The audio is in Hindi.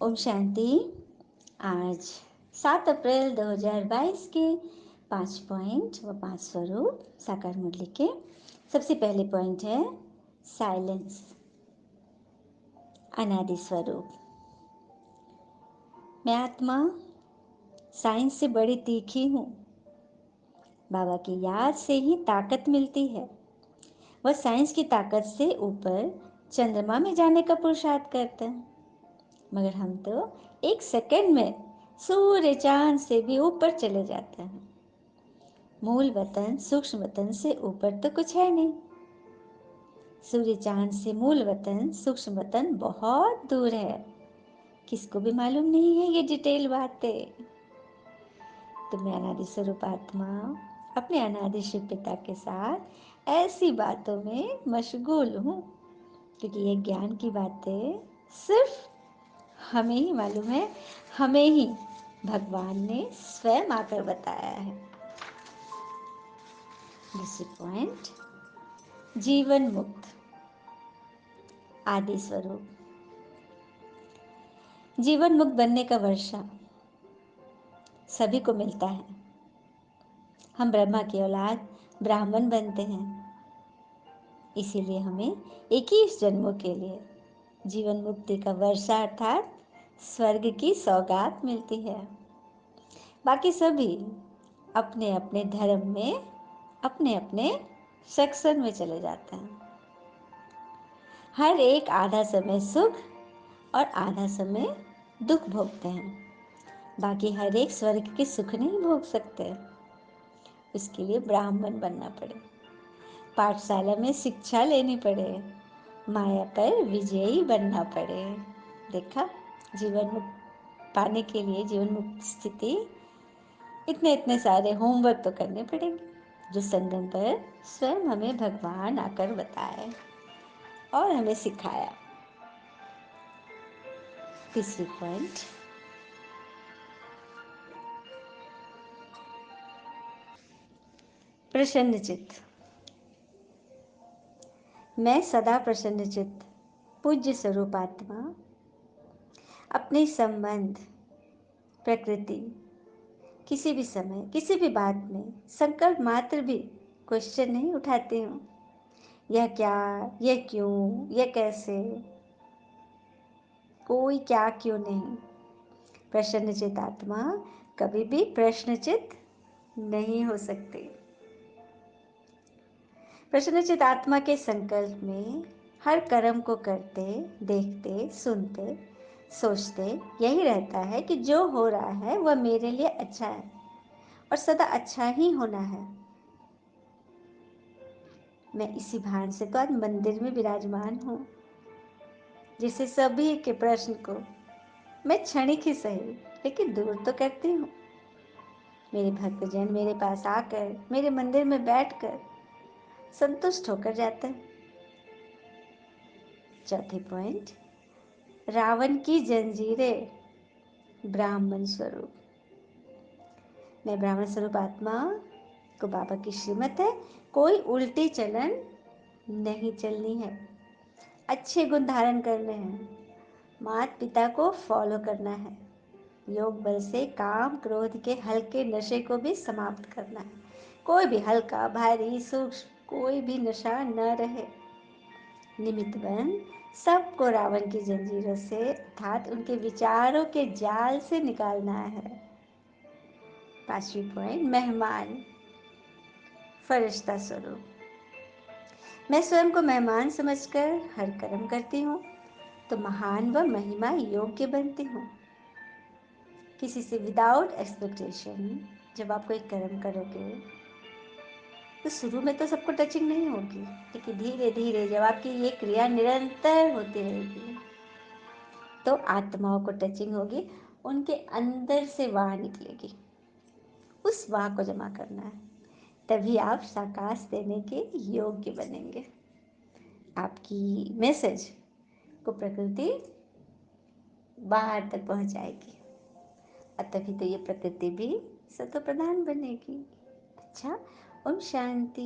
ओम शांति। आज 7 अप्रैल 2022 के 5 पॉइंट व 5 स्वरूप साकार मुरली के सबसे पहले पॉइंट है साइलेंस, अनादि स्वरूप। मैं आत्मा साइंस से बड़ी तीखी हूँ। बाबा की याद से ही ताकत मिलती है। वह साइंस की ताकत से ऊपर चंद्रमा में जाने का पुरुषार्थ करते हैं, मगर हम तो एक सेकंड में सूर्य चांद से भी ऊपर चले जाते हैं। मूल वतन सूक्ष्म वतन से ऊपर तो कुछ है नहीं। सूर्य चांद से मूल वतन सूक्ष्म वतन बहुत दूर है। किसको भी मालूम नहीं है ये डिटेल बातें। तो मैं अनादि स्वरूप आत्मा अपने अनादि शिव पिता के साथ ऐसी बातों में मशगूल हूँ, क्योंकि ये ज्ञान की बातें सिर्फ हमें ही मालूम है, हमें ही भगवान ने स्वयं आकर बताया है। दूसरी पॉइंट, जीवन मुक्त आदि स्वरूप। जीवन मुक्त बनने का वर्षा सभी को मिलता है। हम ब्रह्मा की औलाद ब्राह्मण बनते हैं, इसीलिए हमें 21 जन्मों के लिए जीवन मुक्ति का वर्षा अर्थात स्वर्ग की सौगात मिलती है। बाकी सभी अपने अपने धर्म में अपने अपने सेक्शन में चले जाते हैं। हर एक आधा समय सुख और आधा समय दुख भोगते हैं। बाकी हर एक स्वर्ग के सुख नहीं भोग सकते। उसके लिए ब्राह्मण बनना पड़े, पाठशाला में शिक्षा लेनी पड़े, माया पर विजयी बनना पड़े। देखा, जीवन मुक्त पाने के लिए जीवन मुक्त स्थिति इतने इतने सारे होमवर्क तो करने पड़ेंगे, जो संगम पर स्वयं हमें भगवान आकर बताए और हमें सिखाया। तीसरी पॉइंट, प्रसन्नचित्त। मैं सदा प्रसन्नचित्त पूज्य स्वरूप आत्मा अपने संबंध प्रकृति किसी भी समय किसी भी बात में संकल्प मात्र भी क्वेश्चन नहीं उठाती हूँ। यह क्या, यह क्यों, यह कैसे, कोई क्या क्यों नहीं। प्रसन्नचित्त आत्मा कभी भी प्रश्नचित्त नहीं हो सकती। प्रसन्नचित्त आत्मा के संकल्प में हर कर्म को करते, देखते, सुनते, सोचते यही रहता है कि जो हो रहा है वह मेरे लिए अच्छा है और सदा अच्छा ही होना है। मैं इसी भान से तो आज मंदिर में विराजमान हूँ, जिससे सभी के प्रश्न को मैं क्षणिक ही सही लेकिन दूर तो करती हूँ। मेरे भक्तजन मेरे पास आकर मेरे मंदिर में बैठकर संतुष्ट होकर जाते हैं। चौथी पॉइंट, रावण की जंजीरें ब्राह्मण स्वरूप। मैं ब्राह्मण स्वरूप आत्मा को बाबा की श्रीमत है, कोई उल्टी चलन नहीं चलनी है। अच्छे गुण धारण करने हैं, माता पिता को फॉलो करना है, योग बल से काम क्रोध के हल्के नशे को भी समाप्त करना है। कोई भी हल्का भारी सूक्ष्म कोई भी नशा न रहे। निमित्त बन सबको रावण की जंजीरों से अर्थात उनके विचारों के जाल से निकालना है। पांचवी पॉइंट, मेहमान फरिश्ता स्वरूप। मैं स्वयं को मेहमान समझकर हर कर्म करती हूँ तो महान व महिमा योग्य बनती हूँ। किसी से विदाउट एक्सपेक्टेशन जब आप कोई कर्म करोगे तो शुरू में तो सबको टचिंग नहीं होगी, लेकिन धीरे धीरे जब आपकी ये क्रिया निरंतर होती रहेगी तो आत्माओं को टचिंग होगी, उनके अंदर से वाह निकलेगी। उस वाह को जमा करना है, तभी आप साकाश देने के योग्य बनेंगे। आपकी मैसेज को प्रकृति बाहर तक पहुंचाएगी और तभी तो ये प्रकृति भी सतो प्रधान बनेगी। अच्छा, ओम शांति।